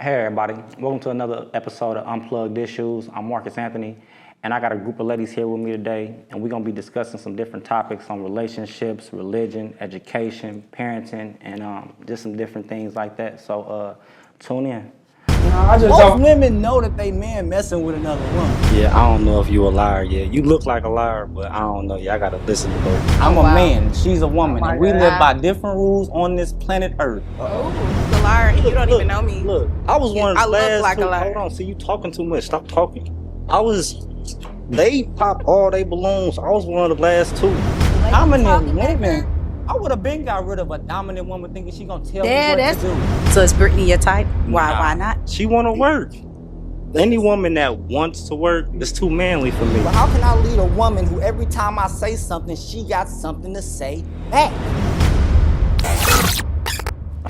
Hey everybody, welcome to another episode of Unplugged Issues. I'm Marcus Anthony, and I got a group of ladies here with me today, and we're gonna be discussing some different topics on relationships, religion, education, parenting, and just some different things like that. So tune in. Most women know that they man messing with another woman. Yeah, I don't know if you a liar yet. You look like a liar, but I don't know. Yeah, I gotta listen to her. I'm a man, she's a woman, Oh and we God. live by different rules on this planet Earth. Oh, the liar, and you don't even know me. Look, I was one of the I look last like a two. liar. Hold on, see you talking too much. Stop talking. They popped all they balloons. I was one of the last two. Dominant women. I would have been got rid of a dominant woman thinking she gonna tell me what to do. So is Brittany your type? Why? Nah, Why not? She wanna work. Any woman that wants to work is too manly for me. But how can I lead a woman who every time I say something, she got something to say back?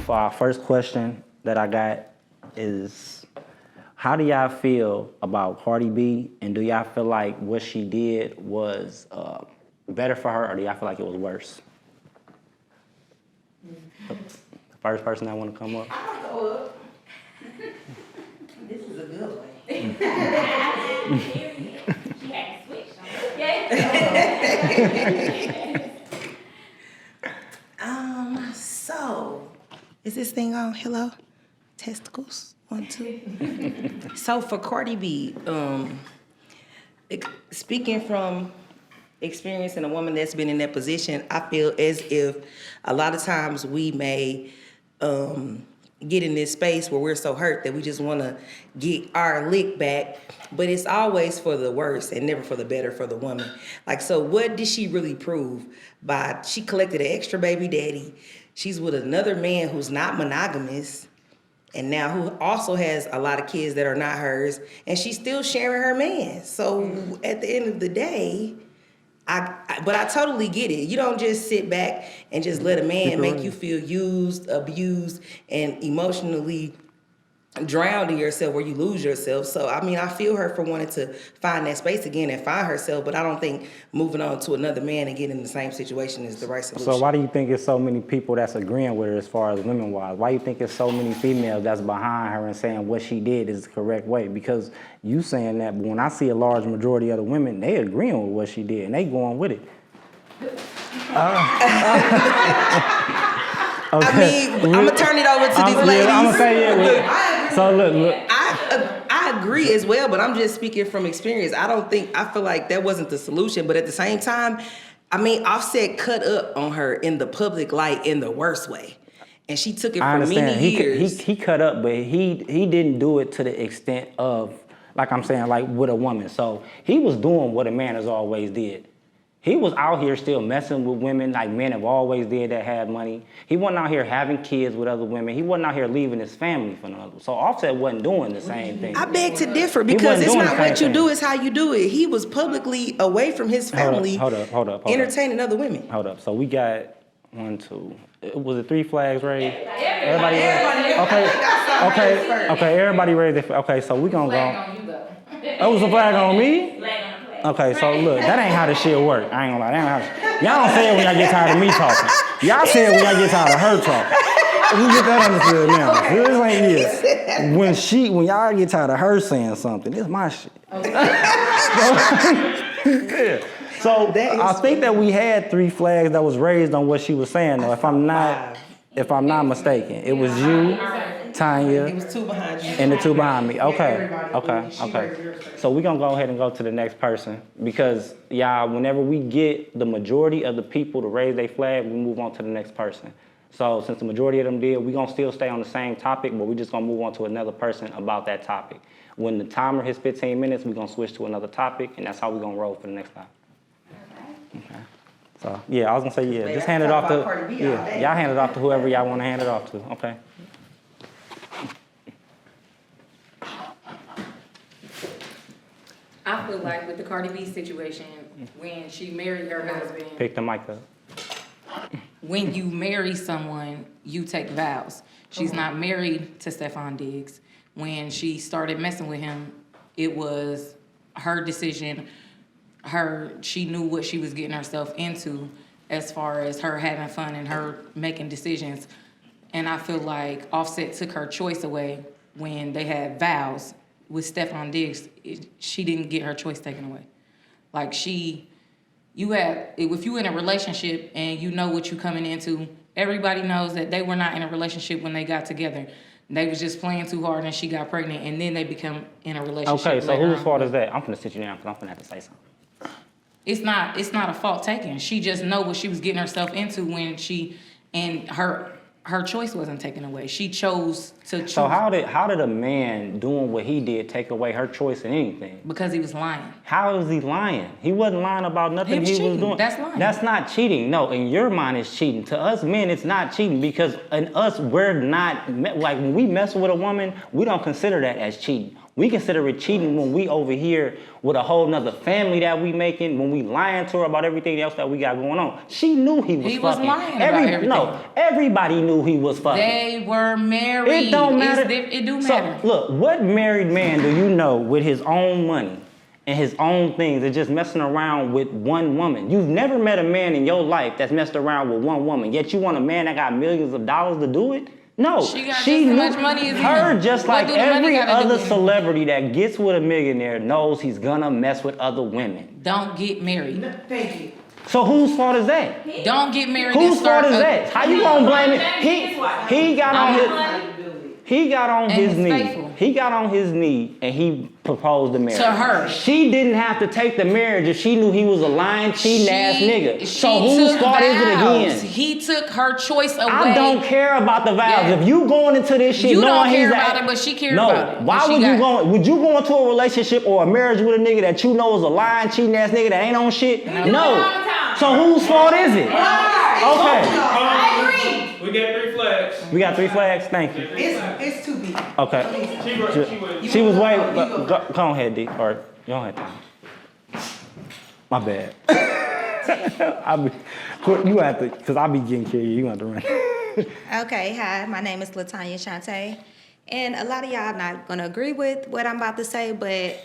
For our first question that I got is, how do y'all feel about Cardi B, and do y'all feel like what she did was better for her, or do y'all feel like it was worse? The first person that want to come up. This is a good one. So, is this thing on? Hello? Testicles? 1, 2. So for Cardi B, speaking from experience and a woman that's been in that position, I feel as if a lot of times we may get in this space where we're so hurt that we just want to get our lick back, but it's always for the worse and never for the better for the woman. Like, so what did she really prove by, she collected an extra baby daddy, she's with another man who's not monogamous, and now who also has a lot of kids that are not hers, and she's still sharing her man. So at the end of the day, but I totally get it. You don't just sit back and just let a man make you feel used, abused, and emotionally drowned in yourself where you lose yourself. So, I mean, I feel her for wanting to find that space again and find herself, but I don't think moving on to another man and getting in the same situation is the right solution. So why do you think it's so many people that's agreeing with her as far as women-wise? Why do you think it's so many females that's behind her and saying what she did is the correct way? Because you saying that, but when I see a large majority of the women, they agreeing with what she did and they going with it. Okay. I mean, I'm gonna turn it over to these ladies. Yeah, I'm gonna say it. So look. I agree as well, but I'm just speaking from experience. I feel like that wasn't the solution, but at the same time, I mean, Offset cut up on her in the public light in the worst way. And she took it for many years. He cut up, but he didn't do it to the extent of, like I'm saying, like with a woman. So he was doing what a man has always did. He was out here still messing with women like men have always did that had money. He wasn't out here having kids with other women. He wasn't out here leaving his family for another. So Offset wasn't doing the same thing. I beg to differ because it's not what you do, it's how you do it. He was publicly away from his family, hold up. entertaining other women. Hold up. So we got 1, 2. Was it 3 flags raised? Everybody raised? Okay, everybody raised it. Okay, so we gonna go. That was a flag on me? Okay, so look, that ain't how this shit work. I ain't gonna lie, that ain't how this. Y'all don't say it when y'all get tired of me talking. Y'all say it when y'all get tired of her talking. We get that understood now. This ain't it. When y'all get tired of her saying something, this my shit. Yeah. So I think that we had 3 flags that was raised on what she was saying though, if I'm not mistaken. It was you, Tanya, It was 2 behind you. and the 2 behind me. Okay. So we're gonna go ahead and go to the next person because y'all, whenever we get the majority of the people to raise their flag, we move on to the next person. So since the majority of them did, we're gonna still stay on the same topic, but we're just gonna move on to another person about that topic. When the timer hits 15 minutes, we're gonna switch to another topic, and that's how we're gonna roll for the next time. Okay. So yeah, I was gonna say yeah. Just hand it off to y'all hand it off to whoever y'all want to hand it off to. Okay. I feel like with the Cardi B situation, when she married her husband, Pick the mic up. when you marry someone, you take vows. She's not married to Stephon Diggs. When she started messing with him, it was her decision. She knew what she was getting herself into as far as her having fun and her making decisions. And I feel like Offset took her choice away when they had vows with Stephon Diggs, she didn't get her choice taken away. Like if you in a relationship and you know what you coming into, everybody knows that they were not in a relationship when they got together. They was just playing too hard and she got pregnant and then they become in a relationship. Okay, so whose fault is that? I'm finna sit you down because I'm finna have to say something. It's not a fault taken. She just know what she was getting herself into when her choice wasn't taken away. She chose to choose. So how did a man doing what he did take away her choice in anything? Because he was lying. How is he lying? He wasn't lying about nothing He was cheating. doing. That's lying. That's not cheating. No, in your mind it's cheating. To us men, it's not cheating because in us, we're not, like when we mess with a woman, we don't consider that as cheating. We consider it cheating when we over here with a whole nother family that we making, when we lying to her about everything else that we got going on. She knew he was fucking. He was lying about everything. No, everybody knew he was fucking. They were married. It don't matter. It do matter. So, look, what married man do you know with his own money and his own things and just messing around with one woman? You've never met a man in your life that's messed around with one woman, yet you want a man that got millions of dollars to do it? No, she got just as much money as her him. just What like do the money every gotta do other with it? celebrity that gets with a millionaire knows he's gonna mess with other women. Don't get married. Thank you. So whose fault is that? Don't get married. Whose and start fault is a- that? How you gonna blame it? He got on his And knee. faithful. He got on his knee and he proposed the marriage. To her. She didn't have to take the marriage if she knew he was a lying, cheating ass nigga. So She whose took fault is it vows. again? He took her choice away. I don't care about the vows. Yeah. If you going into this shit You don't knowing care he's about it, but she cared no, about it. why What she would you got? go? Would you go into a relationship or a marriage with a nigga that you know is a lying, cheating ass nigga that ain't on shit? No. So whose fault is it? Okay. I agree. We got 3 flags. We got 3 flags. Thank you. It's too big. Okay. She was way. Go ahead, D. Or go ahead. My bad. You have to, because I be getting carried. You have to run. Okay, hi, my name is LaTanya Shante, and a lot of y'all not gonna agree with what I'm about to say, but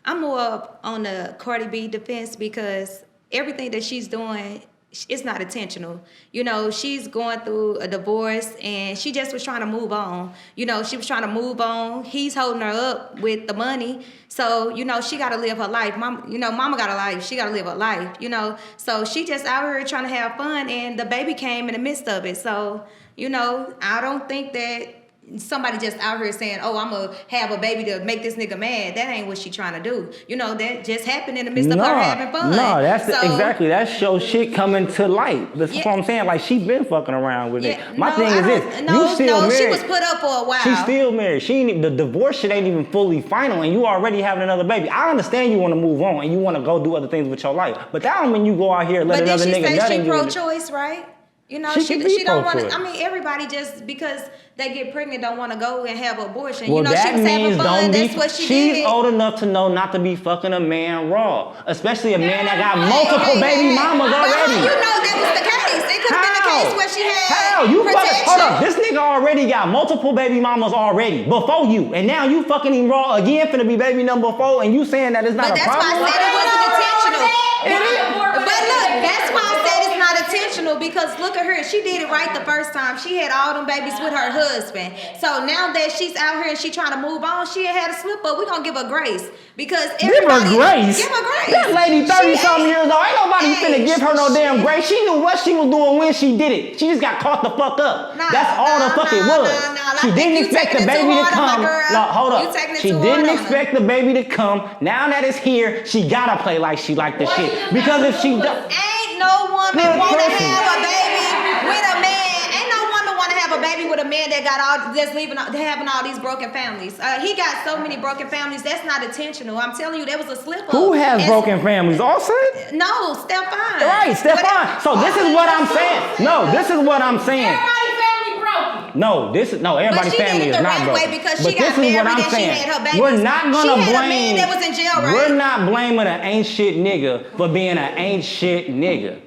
I'm more up on the Cardi B defense because everything that she's doing, it's not intentional. You know, she's going through a divorce and she just was trying to move on. You know, she was trying to move on. He's holding her up with the money. So, you know, she got to live her life. Mama got a life. She got to live her life, you know. So she just out here trying to have fun and the baby came in the midst of it. So, you know, I don't think that somebody just out here saying, oh, I'm going to have a baby to make this nigga mad. That ain't what she trying to do. You know, that just happened in the midst of her having fun. No, So- exactly. That's your shit coming to light. That's what I'm saying. Like, she been fucking around with it. My thing is this. You still married. She was put up for a while. She's still married. The divorce shit ain't even fully final, and you already having another baby. I understand you want to move on and you want to go do other things with your life, but that don't mean you go out here and let But another did she nigga nut say in she you. pro-choice, right? You know, She can be she don't want to. pro-choice. I mean, everybody just because they get pregnant don't want to go and have an abortion. Well, you know, that she was having means fun. don't be. That's what she She's did. old enough to know not to be fucking a man raw, especially a man that got multiple baby mamas But how already. you know that was the case? It could have been the case where she had How? You fucking, protection. hold up. This nigga already got multiple baby mamas already before you, and now you fucking him raw again finna be baby number 4, and you saying that it's not But a that's why I problem? said it wasn't intentional. It is. But look, that's why I said it's not intentional because look at her. She did it right the first time. She had all them babies with her husband. So now that she's out here and she trying to move on, she had a slip up. We're going to give her grace because Give her everybody... grace. Give her grace. That lady 30-something years old. Ain't nobody Hey, finna give her no damn grace. She knew what she was doing when she did it. She just got caught the fuck up. That's all the fuck it was. I She think didn't you expect the taking it baby too to hard on come. my girl. No, hold You up. taking it She too hard didn't on her. expect the baby to come. Now that it's here, she gotta play like she liked the shit. Because if she does... Ain't no woman Good want to person. have a baby with a man. Ain't no woman want to have a baby with a man that got all that's having all these broken families. He got so many broken families. That's not intentional. I'm telling you, there was a slip up. Who has And- broken families? Offset? No, Stephon. Right, Stephon. So this is what I'm saying. No, this is what I'm saying. Everybody's family broken. No, everybody's But she family did it is the not right broken. way because But she got this is what married I'm and she saying. had her babies. We're not gonna She had a blame. man that was in jail, right? We're not blaming an ain't shit nigga for being an ain't shit nigga.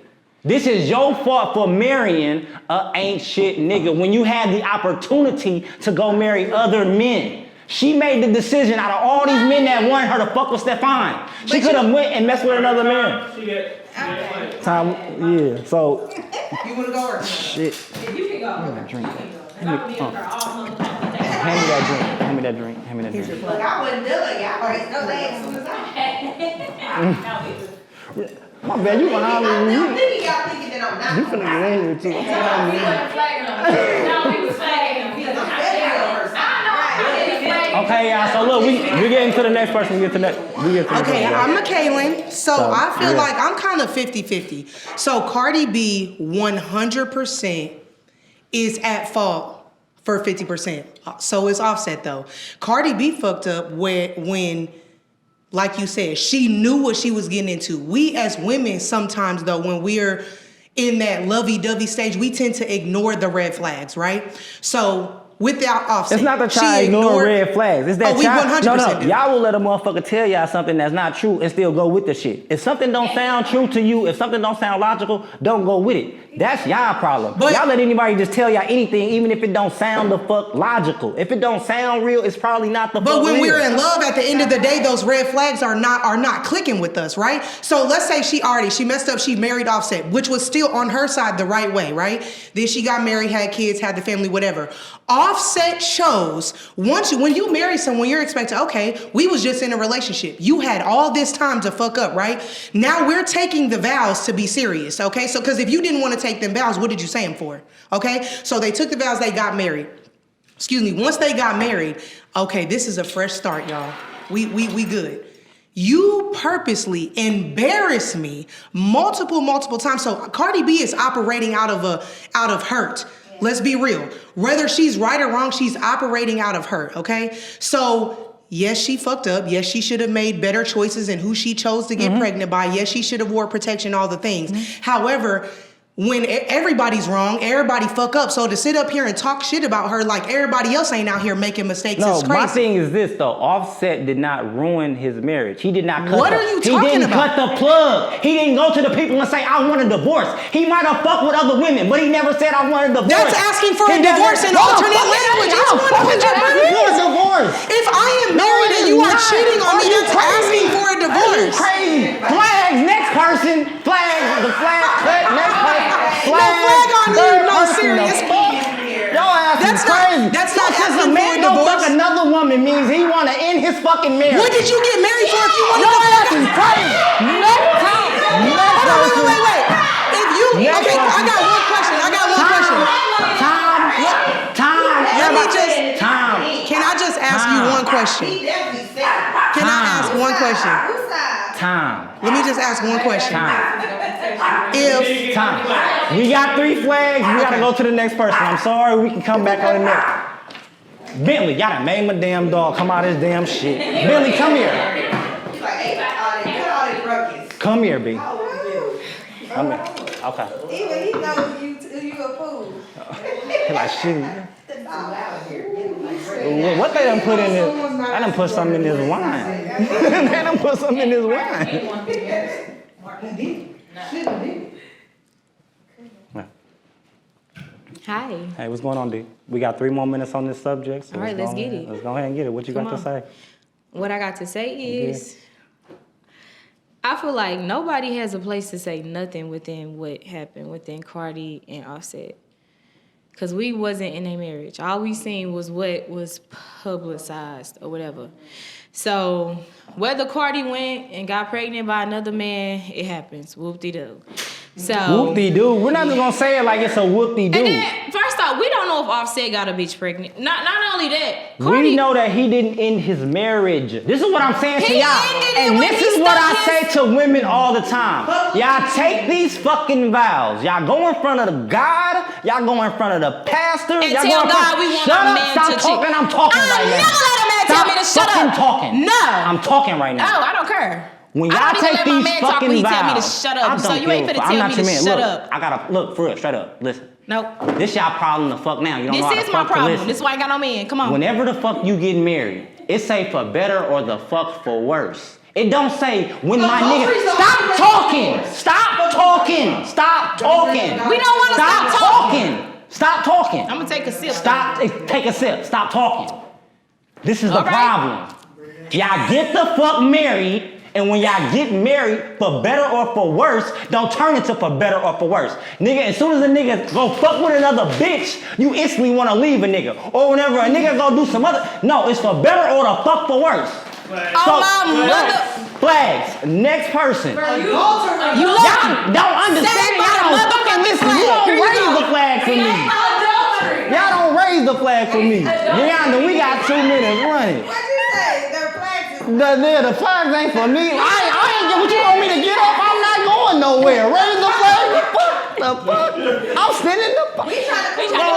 This is your fault for marrying a ain't shit nigga when you had the opportunity to go marry other men. She made the decision out of all these men that wanted her to fuck with Stephon. She could have went and messed with another man. She got Time, yeah. So You want to go or? shit. You can go. Drink. Because I'm going to be up there all month. Hand me that drink. Hand me that drink. Hand me that drink. Look, I wasn't done. Y'all already know that as soon as My bad, you behind me. I'm thinking y'all thinking that I'm not. You finna get in here too. He wasn't flagging on me. No, he was flagging me. Okay, y'all. So look, we getting to the next person. We get to the next. Okay, I'm a Kaylin. So I feel yeah. like I'm kind of 50-50. So Cardi B 100% is at fault for 50%. So it's Offset though. Cardi B fucked up when, like you said, she knew what she was getting into. We as women sometimes though, when we're in that lovey-dovey stage, we tend to ignore the red flags, right? So without Offset, It's not that y'all ignore red flags. It's that we 100% do. Y'all will let a motherfucker tell y'all something that's not true and still go with the shit. If something don't sound true to you, if something don't sound logical, don't go with it. That's y'all problem. But- y'all let anybody just tell y'all anything, even if it don't sound the fuck logical. If it don't sound real, it's probably not the fuck But when real. we're in love, at the end of the day, those red flags are not clicking with us, right? So let's say she messed up, she married Offset, which was still on her side the right way, right? Then she got married, had kids, had the family, whatever. Offset shows when you marry someone, you're expecting, okay, we was just in a relationship. You had all this time to fuck up, right? Now we're taking the vows to be serious, okay? So, because if you didn't want to take them vows, what did you say them for? Okay? So they took the vows, they got married. Excuse me, once they got married, okay, this is a fresh start, y'all. We good. You purposely embarrass me multiple times. So Cardi B is operating out of hurt. Let's be real. Whether she's right or wrong, she's operating out of hurt, okay? So yes, she fucked up. Yes, she should have made better choices in who she chose to get pregnant by. Yes, she should have wore protection, all the things. However, when everybody's wrong, everybody fuck up. So to sit up here and talk shit about her like everybody else ain't out here making mistakes is crazy. My thing is this though. Offset did not ruin his marriage. He did not cut What are you talking He didn't about? cut the plug. He didn't go to the people and say, I want a divorce. He might have fucked with other women, but he never said, I want a divorce. That's asking for a divorce in alternate language. It's 100%. If I am married and you are cheating on me, that's asking for a divorce. Crazy. Flag, next person. Flag, the flag cut, next person. No flag on you, no serious. Y'all ass is crazy. That's not Just asking a man for a don't divorce. fuck another woman means he want to end his fucking marriage. What did you get married for if you wanted Your to ass is crazy. Next time. Next person. Wait. If you, Next okay, I person. got one question. Time. Can I just ask you one question? He definitely said it. Can I ask one question? Whose side? Time. Let me just ask one question. If Time. We got 3 flags. We gotta go to the next person. I'm sorry. We can come back on the next. Bentley, y'all done made my damn dog come out of this damn shit. Bentley, come here. He's like, hey, cut all these ruckus. Come here, B. How old is you? Come here. Okay. Even he knows you a fool. Like shit. All out here. What they done put in this? I done put something in this wine. They done put something in this wine. Hi. Hey, what's going on, D? We got 3 more minutes on this subject. So All right, let's get it. Let's go ahead and get it. What you Come got to on. say? What I got to say is, I feel like nobody has a place to say nothing within what happened within Cardi and Offset. Because we wasn't in a marriage. All we seen was what was publicized or whatever. So whether Cardi went and got pregnant by another man, it happens. Whoop-de-doo. So Whoop-de-doo. We're not just going to say it like it's a whoop-de-doo. And then, first off, we don't know if Offset got a bitch pregnant. Not only that, We Cardi, know that he didn't end his marriage. This is what I'm saying to He y'all. ended it And when this he is what I stuck say to women all the time. Y'all take these fucking vows. Y'all go in front of the God. Y'all go in front of the pastor. And y'all tell go in God front- we want Shut our up. man Stop to talking. cheat. I'm talking I'll right now. never let a man tell me to shut fucking up. talking. No. I'm talking right now. No, I don't care. When I y'all don't even take let my these man talk fucking when he vows, tell me to shut up. I So don't you ain't give a finna fuck. tell I'm me not your to man. shut Look, up. I gotta look for real. Straight up. Listen. Nope. This y'all problem the fuck now. You don't know how This to is my fuck to problem. listen. This is why I ain't got no man. Come on. Whenever the fuck you get married, it say for better or the fuck for worse. It don't say when my nigga. Stop talking. Stop talking. Stop talking. We don't wanna stop talking. Stop talking. I'm gonna take a sip. Stop. Take a sip. Stop talking. This is the All right. problem. Y'all get the fuck married And when y'all get married, for better or for worse, don't turn into for better or for worse. Nigga, as soon as a nigga go fuck with another bitch, you instantly want to leave a nigga. Or whenever a nigga go do some other, no, it's for better or the fuck for worse. Flags. Next person. You Y'all don't understand. Y'all don't fucking listen. You don't raise the flag for me. Y'all don't raise the flag for me. Rihanna, we got 2 minutes running. What'd you say? Their flags is The flags ain't for me. I ain't get what you want me to get off. I'm not going nowhere. Raise the flag. The fuck? I'm spinning the fuck. Go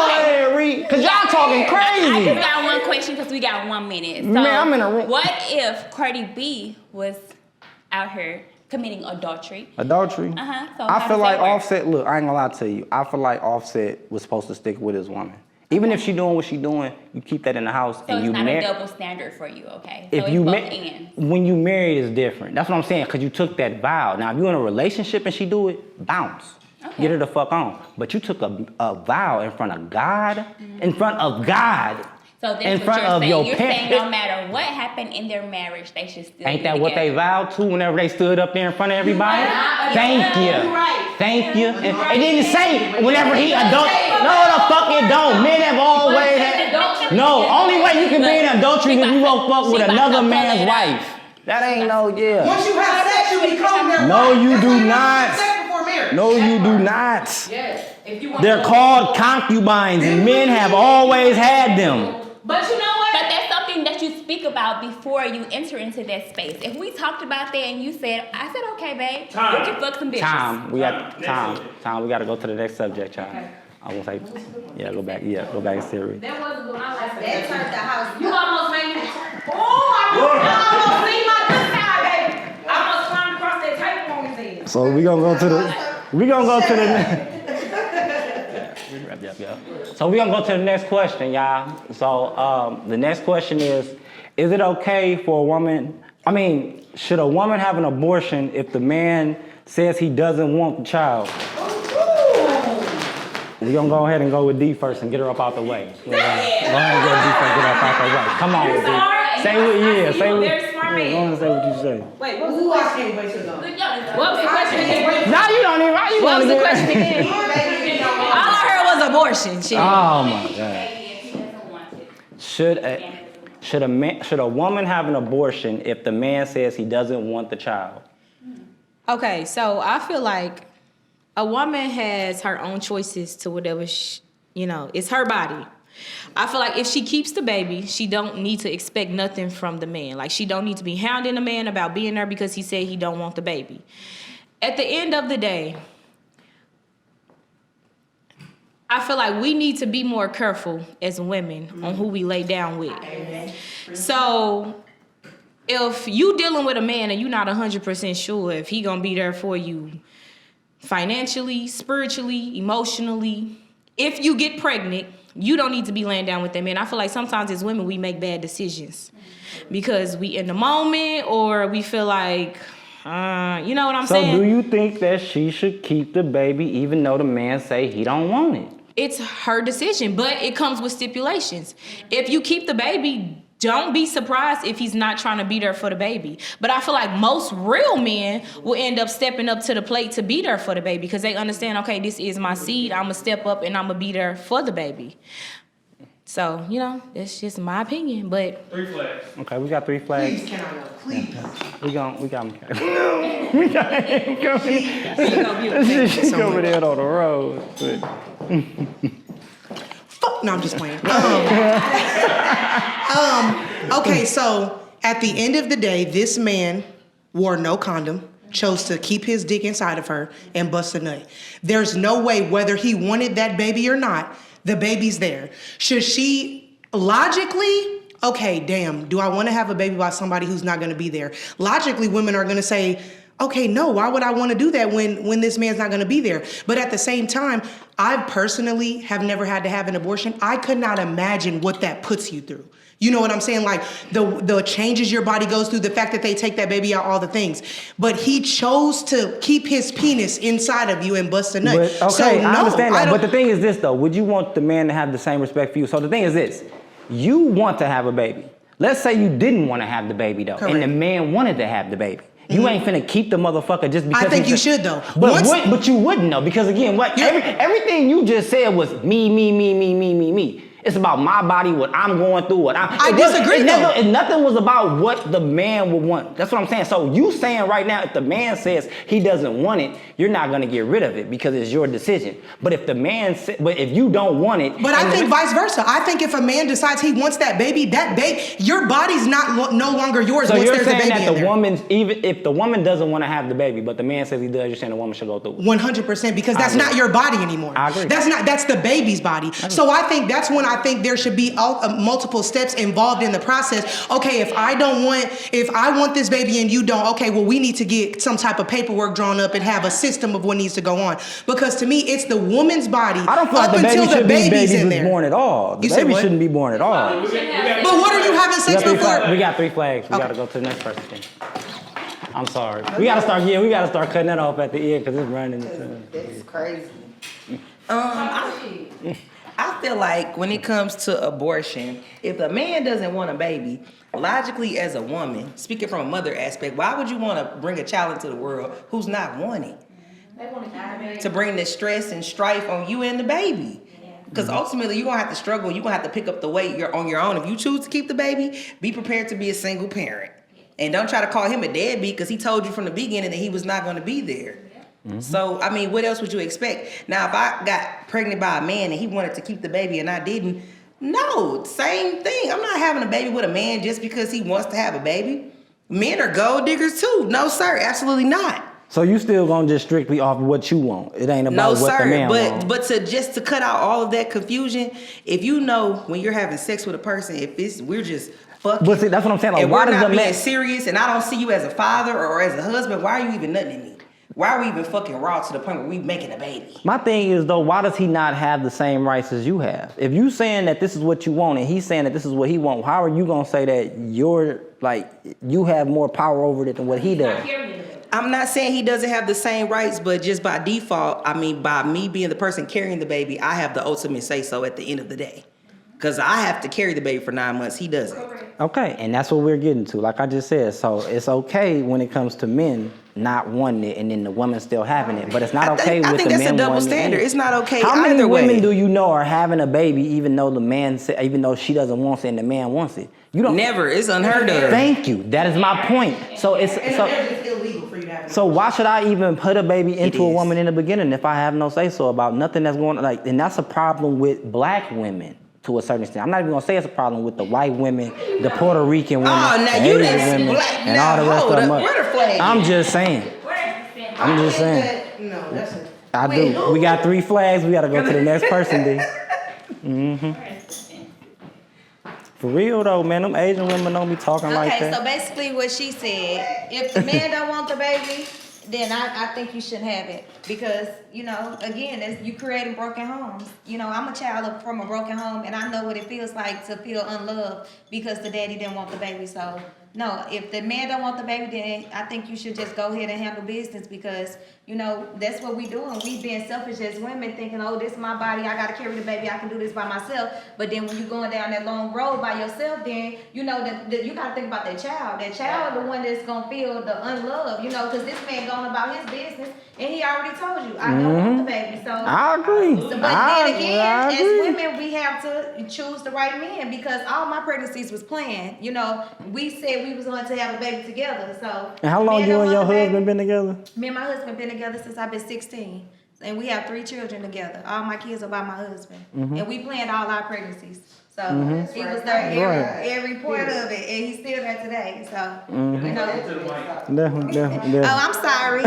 ahead, Reed. Cause y'all talking I crazy. just got one question because we got 1 minute. So Man, I'm in a room. What if Cardi B was out here committing adultery? Adultery. So I how feel does like that work? Offset, look, I ain't gonna lie to you. I feel like Offset was supposed to stick with his woman. Even if she doing what she doing, you keep that in the house So and it's you not a marry. double standard for you, okay? So If it's you both marry, ends. when you married is different. That's what I'm saying, because you took that vow. Now, if you're in a relationship and she do it, bounce. Okay. Get her the fuck on. But you took a vow in front of God, in front of God, So that's in what front you're of saying. your You're saying parents. no matter what happened in their marriage, they should still Ain't be that what they together. vowed to whenever they stood up there in front of everybody? Thank you. Thank you. And it didn't say whenever he adult. No, the fuck it don't. Men have always had. No, only way you can be in adultery is if you go fuck with another man's wife. That ain't no, yeah. once you have sex, you become their No, wife. you That's do how you not. have sex before marriage. No, you do not. Yes. If you want They're called concubines, and men have always had them. But you know what? But that's something that you speak about before you enter into that space. If we talked about that and you said, I said, okay, babe, Time. we can fuck some bitches. Time. We got Time. time. We got to go to the next subject, child. I won't say. Yeah, go back. Yeah, go back and serious. That wasn't good. I like That that. turned the house. You almost made me. Oh, I almost see my good side, baby. I almost climbed across that table on his head. So we gonna go to the. So we gonna go to the next question, y'all. So the next question is it okay for a woman? I mean, should a woman have an abortion if the man says he doesn't want the child? We're gonna go ahead and go with D first and get her up out the way. Go ahead and get D first, get her up out the way. Come on, D. Say what, yeah, say what. Very smart man. Go on and say what you say. Wait, Ooh, I can't wait to go. what was the question again? Now you don't even. Why you What was wanna the get- question again? All I heard was abortion. Shit. Oh my God. If he doesn't want it. Should a woman have an abortion if the man says he doesn't want the child? Okay, so I feel like a woman has her own choices to whatever, it's her body. I feel like if she keeps the baby, she don't need to expect nothing from the man. Like, she don't need to be hounding the man about being there because he said he don't want the baby. At the end of the day, I feel like we need to be more careful as women on who we lay down with. So if you dealing with a man and you're not 100% sure if he gonna be there for you financially, spiritually, emotionally, if you get pregnant, you don't need to be laying down with that man. I feel like sometimes as women, we make bad decisions because we in the moment or we feel like, you know what I'm saying? So do you think that she should keep the baby even though the man say he don't want it? It's her decision, but it comes with stipulations. If you keep the baby, don't be surprised if he's not trying to be there for the baby. But I feel like most real men will end up stepping up to the plate to be there for the baby because they understand, okay, this is my seed. I'm going to step up and I'm going to be there for the baby. So, that's just my opinion, but... 3 flags. Okay, we got 3 flags. Please, can I know? Please. We got him. We got him coming. She's over there on the road. Fuck, no, I'm just playing. Okay, so at the end of the day, this man wore no condom, chose to keep his dick inside of her and bust a nut. There's no way, whether he wanted that baby or not, the baby's there. Should she logically, okay, damn, do I want to have a baby by somebody who's not going to be there? Logically, women are going to say, okay, no, why would I want to do that when this man's not going to be there? But at the same time, I personally have never had to have an abortion. I could not imagine what that puts you through. You know what I'm saying? Like the changes your body goes through, the fact that they take that baby out, all the things. But he chose to keep his penis inside of you and bust a nut. But, okay, So, I no, understand that. I But don't- the thing is this, though. Would you want the man to have the same respect for you? So the thing is this. You want to have a baby. Let's say you didn't want to have the baby, though. Correct. And the man wanted to have the baby. You ain't finna keep the motherfucker just because. I think you should though. But you wouldn't though, because again, everything you just said was me. It's about my body, what I'm going through, I disagree though. Nothing was about what the man would want. That's what I'm saying. So you saying right now, if the man says he doesn't want it, you're not gonna get rid of it because it's your decision. But if the man, but if you don't want it, but I think vice versa. I think if a man decides he wants that baby, your body's no longer yours. So once you're there's a saying baby that in the woman, even if the woman doesn't want to have the baby, but the man says he does, you're saying the woman should go through it. 100%, because that's not your body anymore. I agree. That's the baby's body. So I think that's when I think there should be multiple steps involved in the process. Okay, if I want this baby and you don't, okay, well, we need to get some type of paperwork drawn up and have a system of what needs to go on. Because to me, it's the woman's body. I don't feel like the baby should be born at all. The baby shouldn't be born at all. But what are you having sex before? We got 3 flags. We gotta go to the next person. I'm sorry. We gotta start cutting that off at the end because it's running. That's crazy. I feel like when it comes to abortion, if a man doesn't want a baby, logically as a woman, speaking from a mother aspect, why would you want to bring a child into the world who's not wanting? To bring the stress and strife on you and the baby. Because ultimately, you're going to have to struggle. You're going to have to pick up the weight on your own. If you choose to keep the baby, be prepared to be a single parent. And don't try to call him a deadbeat because he told you from the beginning that he was not going to be there. Mm-hmm. So, I mean, what else would you expect? Now, if I got pregnant by a man and he wanted to keep the baby and I didn't, no, same thing. I'm not having a baby with a man just because he wants to have a baby. Men are gold diggers too. No, sir, absolutely not. So you still gonna just strictly off what you want? It ain't about what the man wants. But to cut out all of that confusion, if you know when you're having sex with a person, we're just fucking. But see, that's what I'm saying. Like, and why we're does not the being man serious, and I don't see you as a father or as a husband. Why are you even nutting at me? Why are we even fucking raw to the point where we making a baby? My thing is though, why does he not have the same rights as you have? If you saying that this is what you want and he's saying that this is what he wants, how are you gonna say that you have more power over it than what he does? I'm not saying he doesn't have the same rights, but just by default, I mean, by me being the person carrying the baby, I have the ultimate say so at the end of the day. Because I have to carry the baby for 9 months. He doesn't. Okay, and that's what we're getting to. Like I just said, so it's okay when it comes to men not wanting it and then the woman still having it. But it's not okay with the men wanting it. I think that's a double standard. It's not okay either way. How many women do you know are having a baby even though she doesn't want it and the man wants it? You don't. Never. It's unheard of. Thank you. That is my point. So it's illegal for you to have. So why should I even put a baby into a woman in the beginning if I have no say so about nothing that's going on? And that's a problem with black women. To a certain extent, I'm not even gonna say it's a problem with the white women, the Puerto Rican women, the Asian women, and all the rest of them. I'm just saying. No, that's it. I do. We got 3 flags. We gotta go to the next person, D. For real though, man, them Asian women don't be talking like that. Okay, so basically what she said, if the man don't want the baby, then I think you shouldn't have it. Because, again, you creating broken homes. I'm a child from a broken home, and I know what it feels like to feel unloved because the daddy didn't want the baby. So, no, if the man don't want the baby, then I think you should just go ahead and handle business because, that's what we doing. We being selfish as women thinking, oh, this is my body. I got to carry the baby. I can do this by myself. But then when you're going down that long road by yourself, then, you got to think about that child. That child, the one that's going to feel the unloved, because this man going about his business and he already told you, I don't want the baby. So I agree. But then again, as women, we have to choose the right man because all my pregnancies was planned. We said we was going to have a baby together. So. And how long you and your husband been together? Me and my husband been together since I've been 16. And we have 3 children together. All my kids are by my husband. Mm-hmm. And we planned all our pregnancies. So he was there every part of it, and he's still there today. So Definitely. Oh, I'm sorry,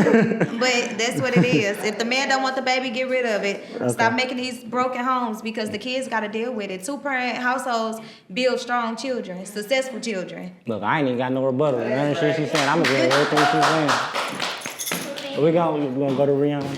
but that's what it is. If the man don't want the baby, get rid of it. Okay. Stop making these broken homes because the kids got to deal with it. 2-parent households build strong children, successful children. Look, I ain't even got no rebuttal. None of the shit she's saying, I'm agreeing with everything she's saying. We're gonna go to Rihanna.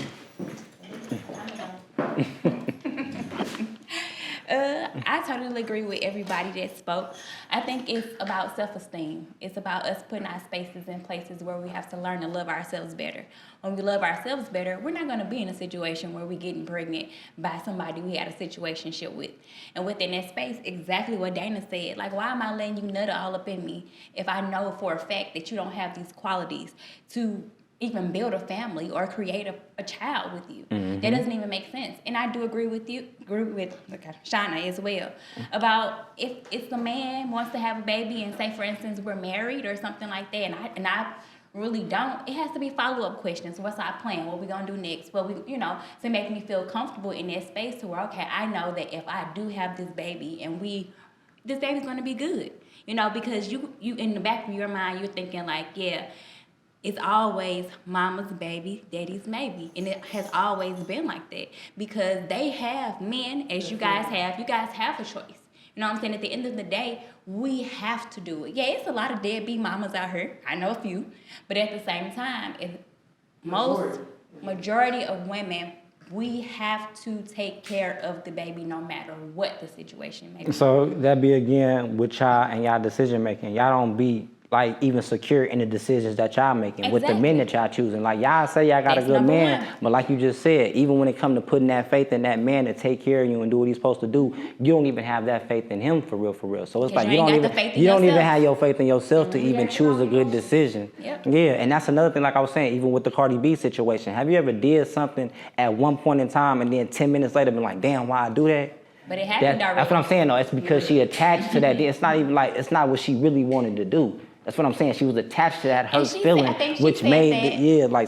I totally agree with everybody that spoke. I think it's about self-esteem. It's about us putting our spaces in places where we have to learn to love ourselves better. When we love ourselves better, we're not going to be in a situation where we're getting pregnant by somebody we had a situationship with. And within that space, exactly what Dana said. Like, why am I letting you nut all up in me if I know for a fact that you don't have these qualities to even build a family or create a child with you? That doesn't even make sense. And I do agree with Shauna as well about if the man wants to have a baby and say, for instance, we're married or something like that, and I really don't, it has to be follow-up questions. What's our plan? What we gonna do next? What we, to make me feel comfortable in that space to where, okay, I know that if I do have this baby and this baby's gonna be good. Because you in the back of your mind, you're thinking like, yeah, it's always mama's baby, daddy's maybe. And it has always been like that because they have men, as you guys have a choice. You know what I'm saying? At the end of the day, we have to do it. Yeah, it's a lot of deadbeat mamas out here. I know a few. But at the same time, majority of women, we have to take care of the baby no matter what the situation may be. So that be again with y'all and y'all decision making. Y'all don't be like even secure in the decisions that y'all making with the men that y'all choosing. Like y'all say y'all got a good man, but like you just said, even when it come to putting that faith in that man to take care of you and do what he's supposed to do, you don't even have that faith in him for real. So it's like you don't even have your faith in yourself to even choose a good decision. Yep. Yeah, and that's another thing, like I was saying, even with the Cardi B situation. Have you ever did something at one point in time and then 10 minutes later been like, damn, why I do that? But it happened already. That's what I'm saying though. It's because she attached to that. It's not even like, it's not what she really wanted to do. That's what I'm saying. She was attached to that hurt feeling, which made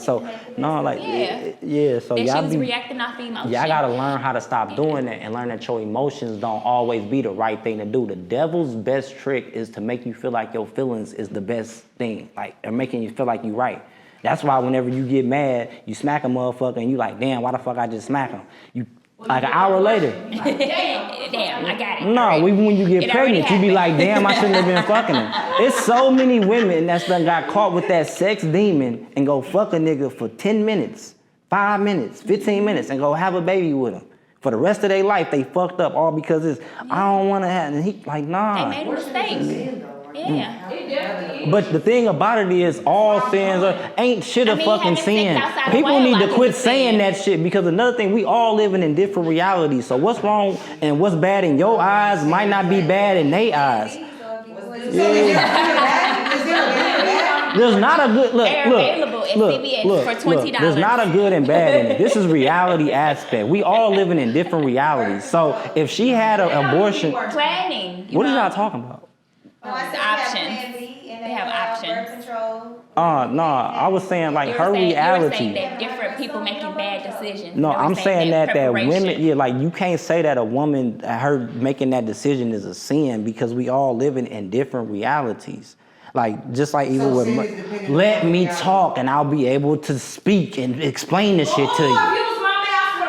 So that y'all she was reacting off emotion. Y'all gotta learn how to stop doing that and learn that your emotions don't always be the right thing to do. The devil's best trick is to make you feel like your feelings is the best thing, like they're making you feel like you right. That's why whenever you get mad, you smack a motherfucker and you like, damn, why the fuck I just smack him? You like an hour later. Damn, I got it. No, even when you get pregnant, you be like, damn, I shouldn't have been fucking him. It's so many women that's done got caught with that sex demon and go fuck a nigga for 10 minutes, 5 minutes, 15 minutes, and go have a baby with him. For the rest of their life, they fucked up all because I don't want to have, and he like, nah. They made a mistake. Yeah. But the thing about it is, all sins ain't shit a fucking sin. People need to quit saying that shit because another thing, we all living in different realities. So what's wrong and what's bad in your eyes might not be bad in their eyes. There's not a good look. There's not a good and bad in it. This is reality aspect. We all living in different realities. So if she had an abortion, Planning. what are y'all talking about? It's options. They have options. No, I was saying like her reality. You were saying that different people making bad decisions. No, I'm saying that women, preparation. like you can't say that a woman, her making that decision is a sin because we all living in different realities. Like, just like even with, let me talk and I'll be able to speak and explain the shit to you.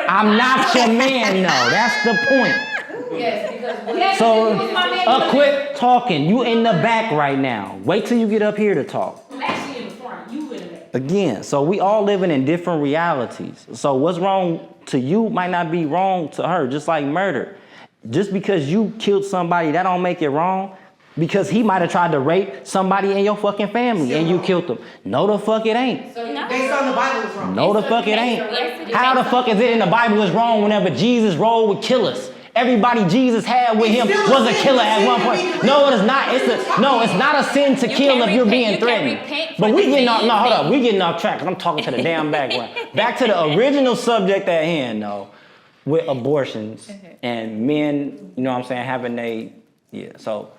I'm not your man, though. That's the point. Yes, because So, quit talking. You in the back right now. Wait till you get up here to talk. I'm actually in the front. You in the back. Again, so we all living in different realities. So what's wrong to you might not be wrong to her, just like murder. Just because you killed somebody, that don't make it wrong. Because he might have tried to rape somebody in your fucking family and you killed them. No, the fuck it ain't. Based on the Bible, it's wrong. No, the fuck it ain't. How the fuck is it in the Bible is wrong whenever Jesus rolled with killers? Everybody Jesus had with him was a killer at one point. No, it is not. It's not a sin to kill if you're being threatened. But we getting off. No, hold up. We getting off track because I'm talking to the damn background. Back to the original subject at hand, though, with abortions and men. You know what I'm saying? Having so.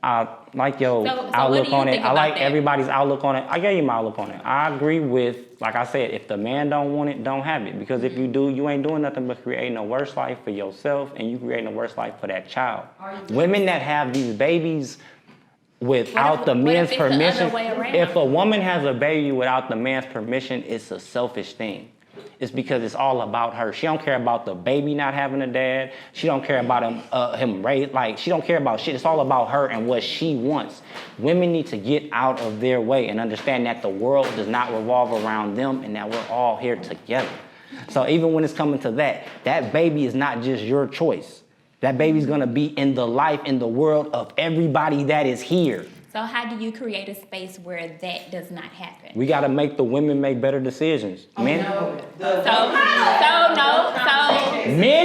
I like your outlook on it. I like everybody's outlook on it. I gave you my outlook on it. I agree with, like I said, if the man don't want it, don't have it. Because if you do, you ain't doing nothing but creating a worse life for yourself and you creating a worse life for that child. Women that have these babies without the man's permission, if a woman has a baby without the man's permission, it's a selfish thing. It's because it's all about her. She don't care about the baby not having a dad. She don't care about him raised. Like, she don't care about shit. It's all about her and what she wants. Women need to get out of their way and understand that the world does not revolve around them and that we're all here together. So even when it's coming to that baby is not just your choice. That baby's gonna be in the life, in the world of everybody that is here. So how do you create a space where that does not happen? We gotta make the women make better decisions. Men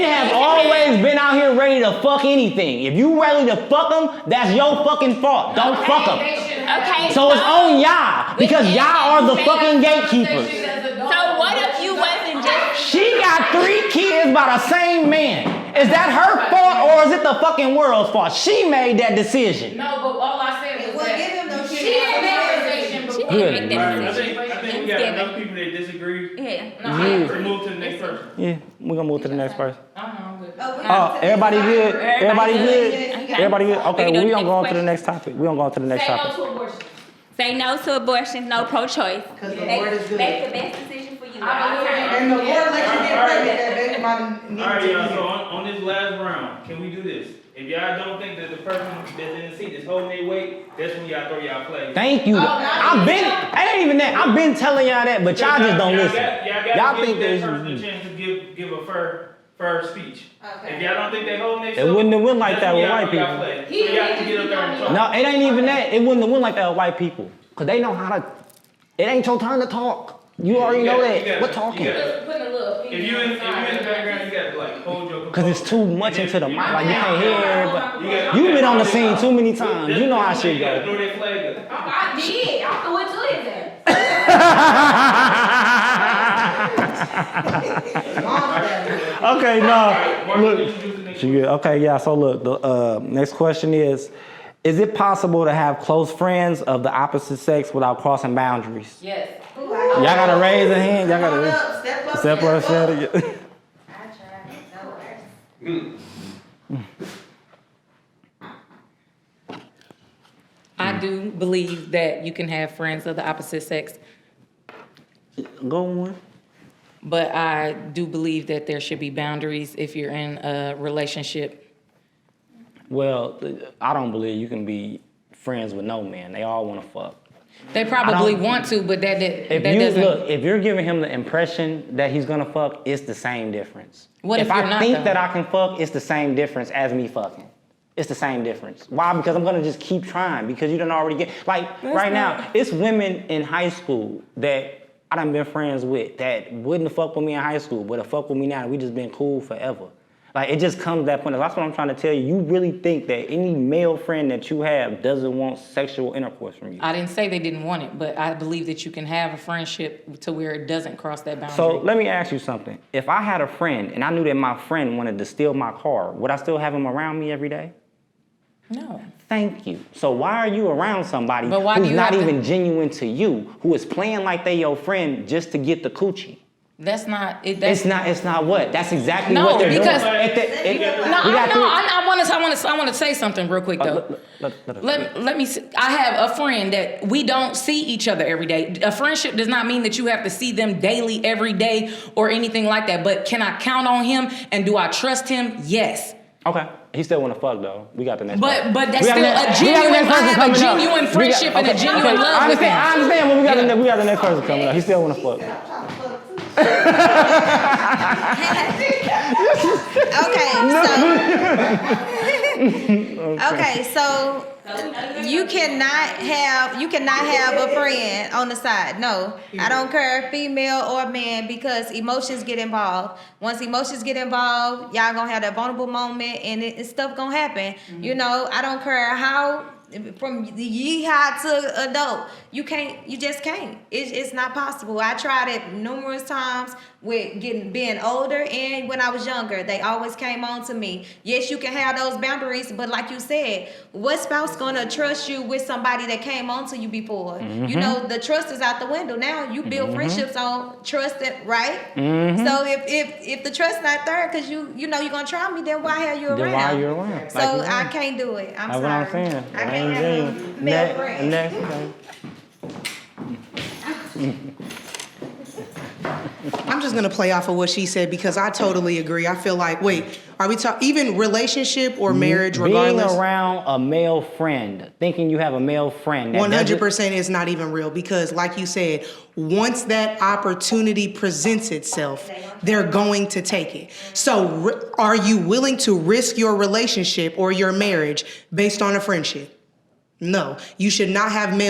have always been out here ready to fuck anything. If you ready to fuck them, that's your fucking fault. Don't fuck them. Okay. So it's on y'all, because y'all are the fucking gatekeepers. So what if you wasn't just... She got 3 kids by the same man. Is that her fault or is it the fucking world's fault? She made that decision. No, but all I said was that She didn't make that decision. I think we got enough people that disagree. Yeah. To move to the next person. Yeah, we're gonna move to the next person. I'm good. Oh, everybody good? Everybody good? Everybody good? Okay, well, we gonna go on to the next topic. We gonna go on to the next topic. Say no to abortion, no pro-choice. Because the Lord is good. Make the best decision for you. And the Lord let you get pregnant, that baby might need All right, to y'all, be so on this last round, can we do this? If y'all don't think that the person that's in the seat is holding their weight, that's when y'all throw y'all flag. Thank you. It ain't even that. I've been telling y'all that, but y'all just don't listen. Y'all think that there's. person a chance to give a fair speech. Okay. If y'all don't think they holding their It wouldn't have went like that with white people. So y'all have to get up there and talk. No, it ain't even that. It wouldn't have went like that with white people. Because they know how to. It ain't your turn to talk. You already know that. What talking? If you in the background, you got to like hold your. Because it's too much into the mic. Like you can't hear everybody. You've been on the scene too many times. You know how shit You gotta go. throw that flag up. I did. I threw it to his ass. Okay, no. Mark, Look. introduce the next She good. Okay, yeah. So look, the next question is it possible to have close friends of the opposite sex without crossing boundaries? Yes. Y'all gotta raise a hand. Y'all gotta step up, share it. I tried. No worse. I do believe that you can have friends of the opposite sex, Go on. but I do believe that there should be boundaries if you're in a relationship. Well, I don't believe you can be friends with no man. They all want to fuck. They probably I don't- want to, but that If you doesn't. look, if you're giving him the impression that he's gonna fuck, it's the same difference. What if I you're not, think though? that I can fuck, it's the same difference as me fucking. It's the same difference. Why? Because I'm gonna just keep trying because you done already get like right now. It's women in high school that I done been friends with that wouldn't fuck with me in high school, but fuck with me now. We just been cool forever. Like it just comes to that point. That's what I'm trying to tell you. You really think that any male friend that you have doesn't want sexual intercourse from you? I didn't say they didn't want it, but I believe that you can have a friendship to where it doesn't cross that boundary. So let me ask you something. If I had a friend and I knew that my friend wanted to steal my car, would I still have him around me every day? No. Thank you. So why are you around somebody But why do who's you not have to- even genuine to you, who is playing like they your friend just to get the coochie? That's not it. It's not what? That's exactly No, what they're because- doing. I want to say something real quick though. Let me. I have a friend that we don't see each other every day. A friendship does not mean that you have to see them daily, every day, or anything like that. But can I count on him? And do I trust him? Yes. Okay. He still want to fuck though. We got the next. But person. that's We got still the next- a we got the genuine. next person I have a coming up. genuine friendship and a genuine love I with him. understand, but we got the next person coming up. He still want to fuck. Okay, so you cannot have a friend on the side. No, I don't care, female or man, because emotions get involved. Once emotions get involved, y'all gonna have that vulnerable moment, and stuff gonna happen. You know, I don't care how. From yeehaw to adult, you just can't. It's not possible. I tried it numerous times with being older and when I was younger. They always came on to me. Yes, you can have those boundaries, but like you said, what spouse gonna trust you with somebody that came on to you before? Mm-hmm. You know, the trust is out the window now. You build friendships on trust, right? Mm-hmm. So if the trust not there, cause you know you're gonna try me, then why have you around? Then why you around? So Like, I can't do it. I'm That's sorry. what I'm saying. I can't have a male friend. Next, okay. I'm just gonna play off of what she said because I totally agree. I feel like, wait, Are we talking even relationship or marriage, regardless? Being around a male friend, thinking you have a male friend. 100% is not even real because, like you said, once that opportunity presents itself, they're going to take it. So, are you willing to risk your relationship or your marriage based on a friendship? No, you should not have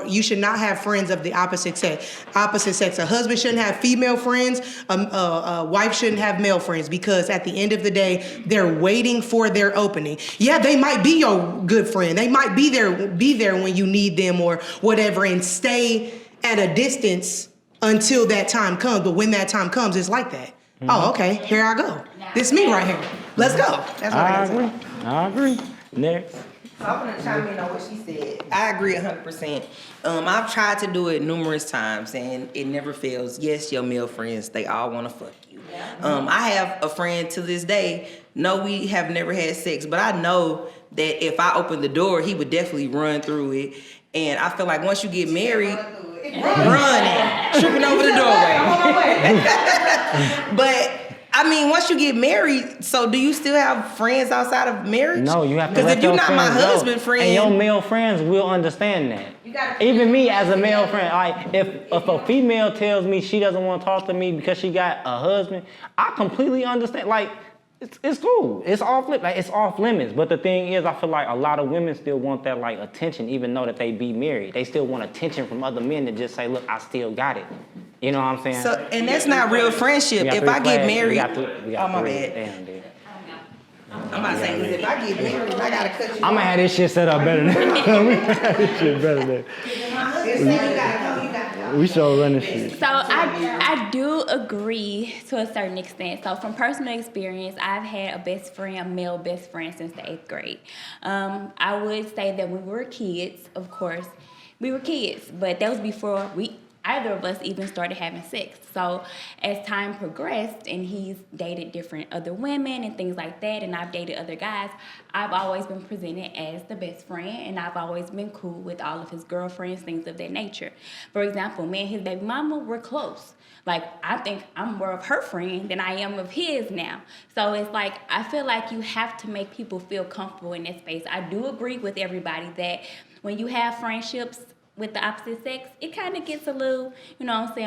you should not have friends of the opposite sex. A husband shouldn't have female friends. A wife shouldn't have male friends because at the end of the day, they're waiting for their opening. Yeah, they might be your good friend. They might be there when you need them or whatever, and stay at a distance until that time comes. But when that time comes, it's like that. Mm-hmm. Oh, okay, here I go. This me right here. Let's go. That's what I agree. Next. So I'm gonna chime in on what she said. I agree 100%. I've tried to do it numerous times and it never fails. Yes, your male friends, they all wanna fuck you. I have a friend to this day. No, we have never had sex, but I know that if I open the door, he would definitely run through it. And I feel like once you get married, running, tripping over the doorway. But I mean, once you get married, so do you still have friends outside of marriage? No, you have to. Because if you're not my husband friend, and your male friends will understand that. Even me as a male friend, like if a female tells me she doesn't want to talk to me because she got a husband, I completely understand. Like it's cool. It's off it's off limits. But the thing is, I feel like a lot of women still want that like attention, even though that they be married. They still want attention from other men to just say, "Look, I still got it." You know what I'm saying? So, and that's not real friendship. If I get married, oh my bad. Damn, dude. I'm not saying if I get married, I gotta cut you. I'm gonna have this shit set up better than this shit better than. We sure running shit. So I do agree to a certain extent. So from personal experience, I've had a male best friend since the 8th grade. I would say that when we were kids, of course, we were kids, but that was before either of us even started having sex. So as time progressed and he's dated different other women and things like that, and I've dated other guys, I've always been presented as the best friend, and I've always been cool with all of his girlfriends, things of that nature. For example, me and his baby mama were close. Like, I think I'm more of her friend than I am of his now. So it's like, I feel like you have to make people feel comfortable in that space. I do agree with everybody that when you have friendships with the opposite sex, it kind of gets a little,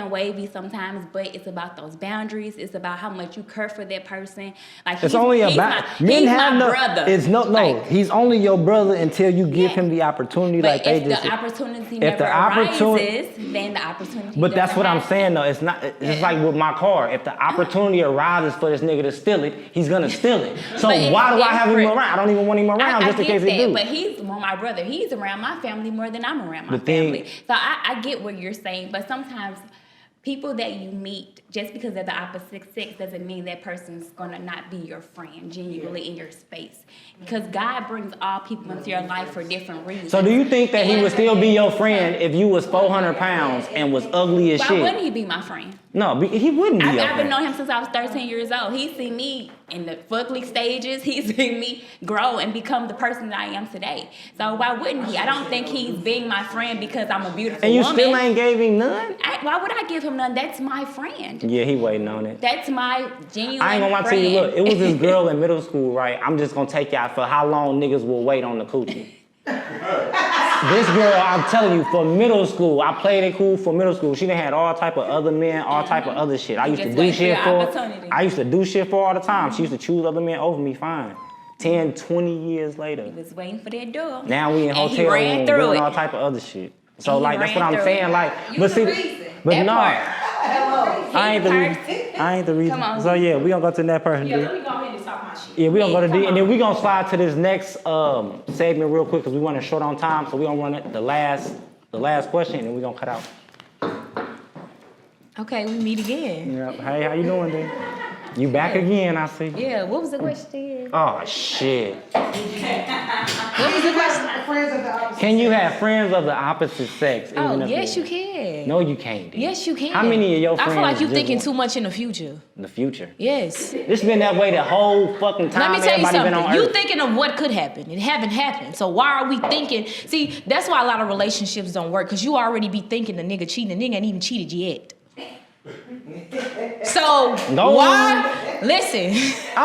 wavy sometimes, but it's about those boundaries. It's about how much you care for that person. Like, it's only about he's my brother. It's no. He's only your brother until you give him the opportunity. But if the opportunity never arises, then the opportunity. But that's what I'm saying though. It's not. It's like with my car. If the opportunity arises for this nigga to steal it, he's gonna steal it. So why do I have him around? I don't even want him around just in case he do. But he's my brother. He's around my family more than I'm around my family. So I get what you're saying, but sometimes people that you meet just because they're the opposite sex doesn't mean that person's gonna not be your friend genuinely in your space. Because God brings all people into your life for different reasons. So do you think that he would still be your friend if you was 400 pounds and was ugly as shit? Why wouldn't he be my friend? No, he wouldn't be your friend. I've been knowing him since I was 13 years old. He's seen me in the fugly stages. He's seen me grow and become the person that I am today. So why wouldn't he? I don't think he's being my friend because I'm a beautiful woman. And you still ain't gave him none? Why would I give him none? That's my friend. Yeah, he waiting on it. That's my genuine friend. I ain't gonna lie to you, look, it was this girl in middle school, right? I'm just gonna take y'all for how long niggas will wait on the coochie. This girl, I'm telling you, for middle school, I played it cool for middle school. She done had all type of other men, all type of other shit. I used to do shit for all the time. She used to choose other men over me, fine. 10, 20 years later. He was waiting for that door. Now we in hotel room doing all type of other shit. So like, that's what I'm saying. Like, but see, but no. I ain't the reason. Come on. So yeah, we gonna go to that person. Yeah, let me go ahead and talk my shit. Yeah, we gonna go to D, and then we gonna slide to this next segment real quick because we running short on time. So we gonna run it the last question, and then we gonna cut out. Okay, we meet again. Yeah. Hey, how you doing, dude? You back again? I see. Yeah. What was the question? Oh shit. What was the question? Friends of the opposite Can you have friends of the opposite sex? Oh, yes, you can. No, you can't. Dude. Yes, you can. How many of your friends? I feel like you're just thinking want- too much in the future. The future. Yes. It's been that way the whole fucking time. Let me tell you Everybody been on something. You Earth. thinking of what could happen. It haven't happened. So why are we thinking? See, that's why a lot of relationships don't work. Because you already be thinking the nigga cheating. The nigga ain't even cheated yet. So No. why? Listen.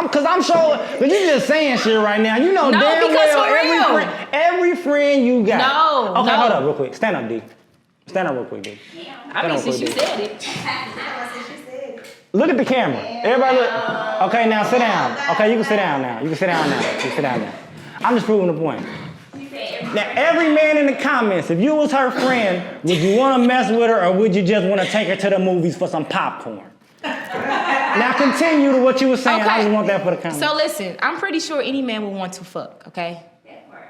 Cause I'm sure, cause you just saying shit right now. You know No, damn because well for real. every friend you got. No, Okay, no. hold up real quick. Stand up, D. Stand up real quick, D. I mean, since you said it. Look at the camera. Everybody look. Okay, now sit down. Okay, you can sit down now. You can sit down now. You can sit down now. I'm just proving the point. Now, every man in the comments, if you was her friend, would you want to mess with her or would you just want to take her to the movies for some popcorn? Now continue to what you were saying. I just want that for the comments. So listen, I'm pretty sure any man would want to fuck, okay?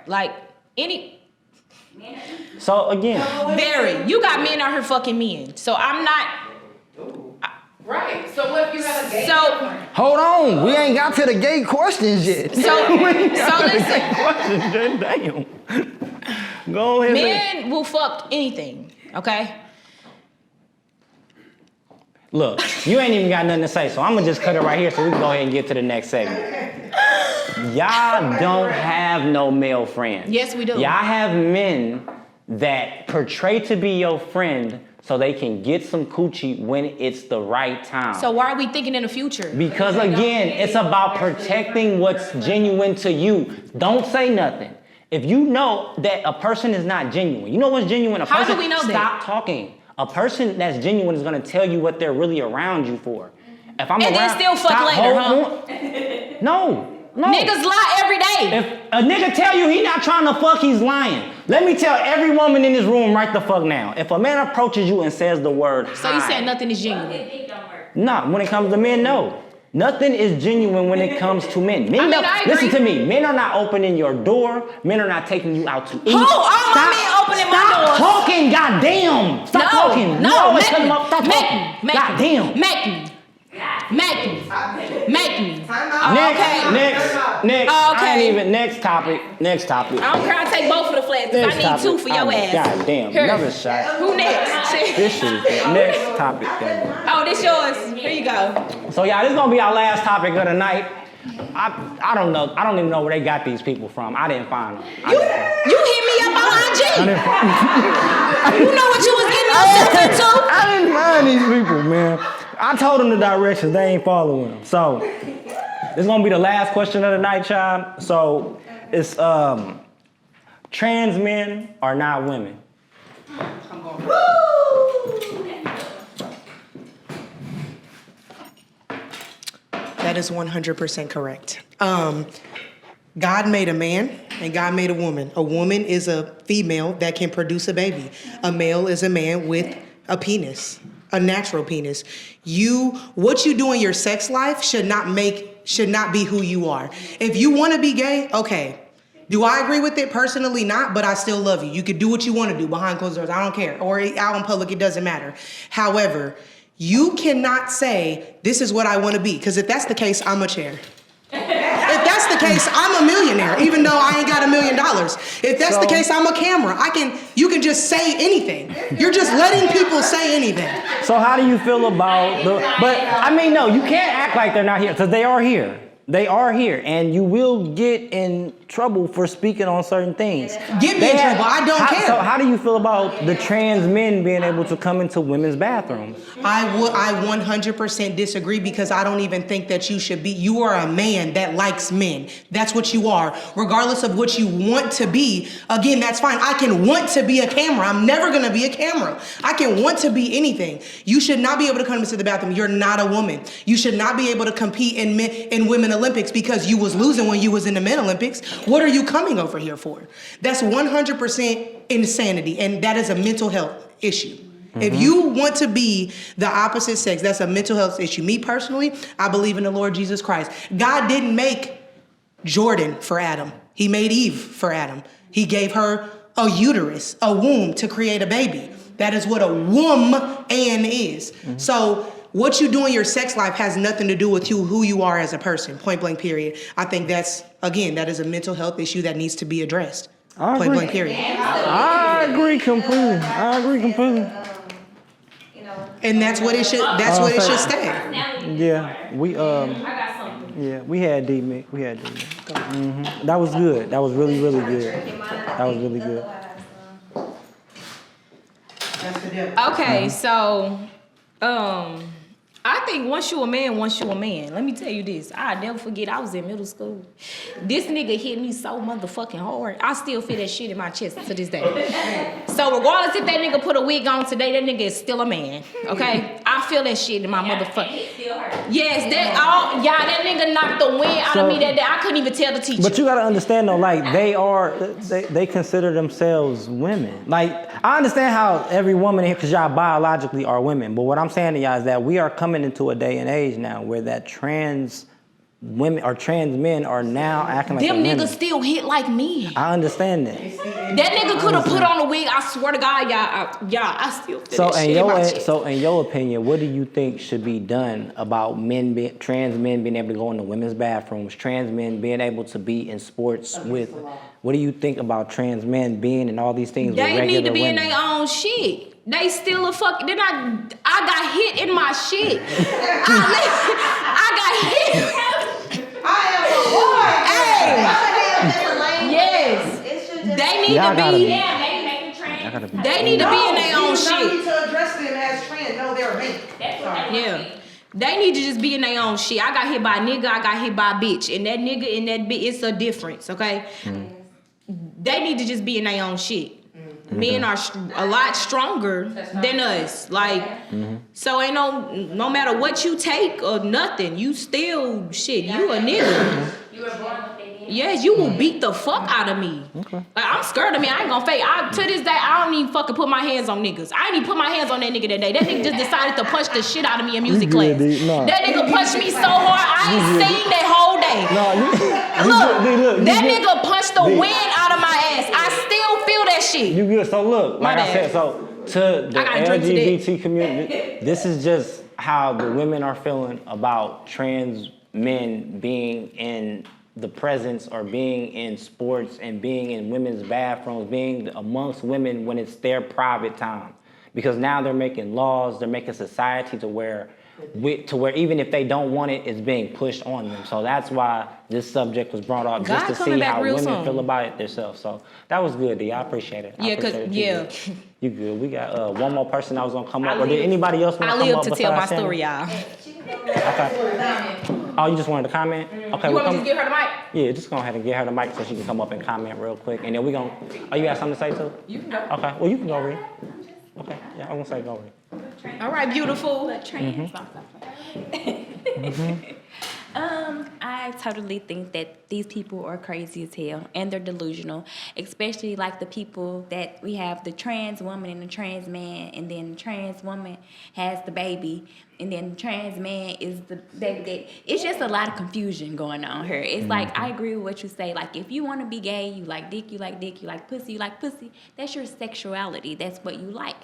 Like, any... So again, Barry, you got men out here fucking men. So I'm not... Right. So what if you have a gay So, Hold on, we ain't got to the gay questions yet. so listen. Damn. Go ahead. Men will fuck anything, okay? Look, you ain't even got nothing to say, so I'm gonna just cut it right here so we can go ahead and get to the next segment. Y'all don't have no male friends. Yes, we do. Y'all have men that portray to be your friend so they can get some coochie when it's the right time. So why are we thinking in the future? Because again, it's about protecting what's genuine to you. Don't say nothing. If you know that a person is not genuine, you know what's genuine? A How person, do we know that? Stop talking. A person that's genuine is gonna tell you what they're really around you for. If I'm And around, then still fuck stop, later, hold huh? on. No. Niggas lie every day. If a nigga tell you he not trying to fuck, he's lying. Let me tell every woman in this room right the fuck now. If a man approaches you and says the word So you hi, saying nothing is genuine? nah, when it comes to men, no. Nothing is genuine when it comes to men. Men I agree. listen to me. Men are not opening your door. Men are not taking you out to eat. Who? All my men opening my doors. Stop talking, goddamn. Stop talking. No, You always make cut them me. off. Stop Make talking. me. Make Goddamn. me. Make me. Make me. Make me. Next. Oh, okay. I ain't even. Next topic. I don't care. I'll take both of the flags because I need two for your ass. God damn. Here. Another shot. Who next? This shit is good. Next topic. Damn. Oh, this yours. Here you go. So y'all, this is gonna be our last topic of the night. I don't know. I don't even know where they got these people from. I didn't find them. You hit me up on IG. I didn't find You know what you was getting yourself into? I didn't find these people, man. I told them the directions. They ain't following them. So this is gonna be the last question of the night, child. So it's trans men are not women. That is 100% correct. God made a man and God made a woman. A woman is a female that can produce a baby. A male is a man with a penis, a natural penis. What you do in your sex life should not be who you are. If you want to be gay, okay. Do I agree with it? Personally, not, but I still love you. You could do what you want to do behind closed doors. I don't care. Or out in public, it doesn't matter. However, you cannot say, this is what I want to be. Because if that's the case, I'm a chair. If that's the case, I'm a millionaire, even though I ain't got $1 million. If that's the case, I'm a camera. You can just say anything. You're just letting people say anything. So how do you feel about but I mean, no, you can't act like they're not here, because they are here. They are here, and you will get in trouble for speaking on certain things. Get me in trouble, I don't care. So how do you feel about the trans men being able to come into women's bathrooms? I 100% disagree, because I don't even think that you are a man that likes men. That's what you are. Regardless of what you want to be, again, that's fine. I can want to be a camera. I'm never gonna be a camera. I can want to be anything. You should not be able to come into the bathroom. You're not a woman. You should not be able to compete in women Olympics because you was losing when you was in the men Olympics. What are you coming over here for? That's 100% insanity, and that is a mental health issue. Mm-hmm. If you want to be the opposite sex, that's a mental health issue. Me personally, I believe in the Lord Jesus Christ. God didn't make Jordan for Adam. He made Eve for Adam. He gave her a uterus, a womb to create a baby. That is what a woman is. Mm-hmm. So what you do in your sex life has nothing to do with who you are as a person, point blank, period. I think that is a mental health issue that needs to be addressed, point blank, period. I agree completely. And that's what it should stay. Yeah, we had D. Mm-hmm. That was good. That was really, really good. That was really good. Okay, so, I think once you a man, Let me tell you this. I'll never forget, I was in middle school. This nigga hit me so motherfucking hard. I still feel that shit in my chest to this day. So regardless if that nigga put a wig on today, that nigga is still a man, okay? I feel that shit in my motherfucking... Yes, that nigga knocked the wind out of me that day. I couldn't even tell the teacher. But you gotta understand though, like they consider themselves women. Like I understand how every woman here, because y'all biologically are women. But what I'm saying to y'all is that we are coming into a day and age now where that trans women or trans men are now acting like them niggas women. still hit like me. I understand that. That nigga could have put on a wig. I swear to God, y'all, I still feel that shit in my chest. So in your opinion, what do you think should be done about trans men being able to go into women's bathrooms, trans men being able to be in sports with? What do you think about trans men being in all these things? They need to be in their own shit. They still a fuck. Then I got hit in my shit. I got hit. I am a boy. Hey. Yes. They need to be. They need to be in their own shit. You don't need to address them as trans. No, they're a man. Yeah. They need to just be in their own shit. I got hit by a nigga. I got hit by a bitch. And that nigga and that bitch, it's a difference, okay? They need to just be in their own shit. Men are a lot stronger than us. Like, so ain't no matter what you take or nothing, you still shit. You a nigga. You were born with that. Yes, you will beat the fuck out of me. Okay. Like, I'm scared of me. I ain't gonna fake. To this day, I don't even fucking put my hands on niggas. I ain't even put my hands on that nigga that day. That nigga just decided to punch the shit out of me in music class. That nigga punched me so hard, I ain't seen that whole day. Look, that nigga punched the wind out of my ass. I still feel that shit. You good? So look, like I said, so to the LGBT community, this is just how the women are feeling about trans men being in the presence or being in sports and being in women's bathrooms, being amongst women when it's their private time. Because now they're making laws, they're making society to where even if they don't want it, it's being pushed on them. So that's why this subject was brought up, just to see how women feel about it themselves. So that was good, D. I appreciate it. You good. We got one more person that was gonna come up. Or did anybody else want to come up? I live to tell my story, y'all. Okay. Oh, you just wanted to comment? Okay. You want me to give her the mic? Yeah, just go ahead and get her the mic so she can come up and comment real quick. And then we gonna. Oh, you got something to say too? You can go. Okay. Well, you can go, Reed. Okay. Yeah, I'm gonna say go, Reed. All right, beautiful. I totally think that these people are crazy as hell and they're delusional, especially like the people that we have, the trans woman and the trans man, and then the trans woman has the baby, and then the trans man is the baby that. It's just a lot of confusion going on here. It's like, I agree with what you say. Like, if you want to be gay, you like dick, you like dick, you like pussy, that's your sexuality. That's what you like.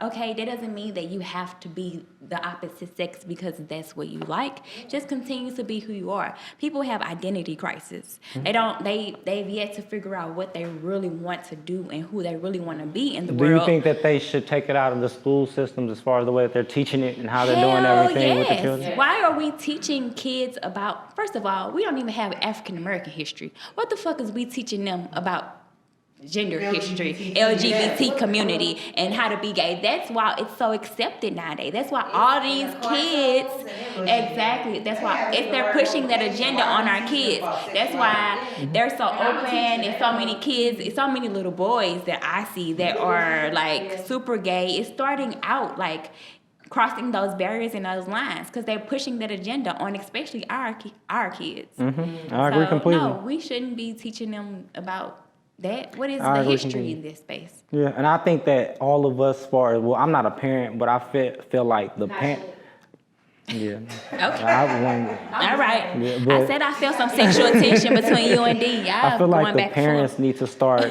Okay, that doesn't mean that you have to be the opposite sex because that's what you like. Just continue to be who you are. People have identity crisis. They've yet to figure out what they really want to do and who they really want to be in the world. Do you think that they should take it out of the school systems as far as the way that they're teaching it and how they're doing everything with the children? Why are we teaching kids about, first of all, we don't even have African American history. What the fuck is we teaching them about gender history, LGBT community, and how to be gay? That's why it's so accepted nowadays. That's why all these kids, exactly, that's why they're pushing that agenda on our kids. That's why they're so open, and so many kids, so many little boys that I see that are like super gay. It's starting out like crossing those barriers and those lines because they're pushing that agenda on especially our kids. I agree completely. No, we shouldn't be teaching them about that. What is the history in this space? Yeah, and I think that all of us, I'm not a parent, but I feel like the parent. Yeah. Okay. All right. Yeah, I said I felt some sexual tension between you and D. I feel like the parents need to start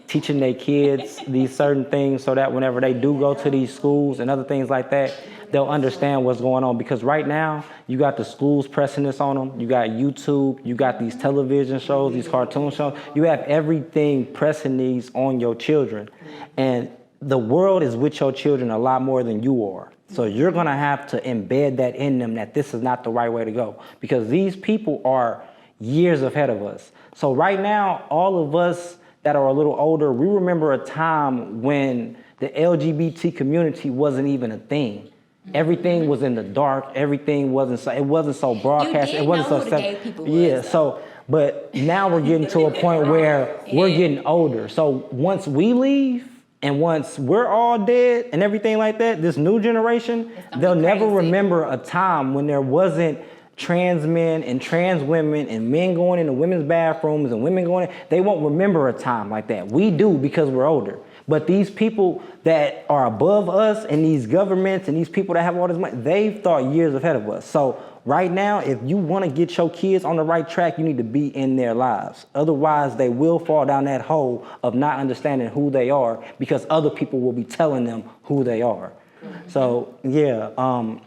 teaching their kids these certain things so that whenever they do go to these schools and other things like that, they'll understand what's going on. Because right now, you got the schools pressing this on them. You got YouTube. You got these television shows, these cartoon shows. You have everything pressing these on your children. And the world is with your children a lot more than you are. So you're going to have to embed that in them that this is not the right way to go. Because these people are years ahead of us. So right now, all of us that are a little older, we remember a time when the LGBT community wasn't even a thing. Everything was in the dark. Everything wasn't so. It wasn't so broadcast. did It wasn't know so. who the gay people was, yeah. though. So, but now we're getting to a point where we're getting older. So once we leave and once we're all dead and everything like that, this new generation, gonna they'll be never crazy. remember a time when there wasn't trans men and trans women and men going into women's bathrooms and women going in. They won't remember a time like that. We do because we're older. But these people that are above us and these governments and these people that have all this money, they've thought years ahead of us. So right now, if you want to get your kids on the right track, you need to be in their lives. Otherwise, they will fall down that hole of not understanding who they are because other people will be telling them who they are. So yeah,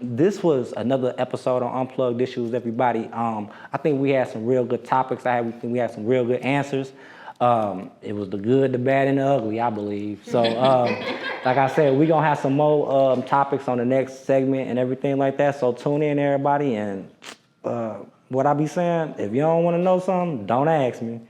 this was another episode on Unplugged Issues, everybody. I think we had some real good topics. We had some real good answers. It was the good, the bad, and the ugly, I believe. So, like I said, we're going to have some more topics on the next segment and everything like that. So tune in, everybody. And what I be saying, if you don't want to know something, don't ask me.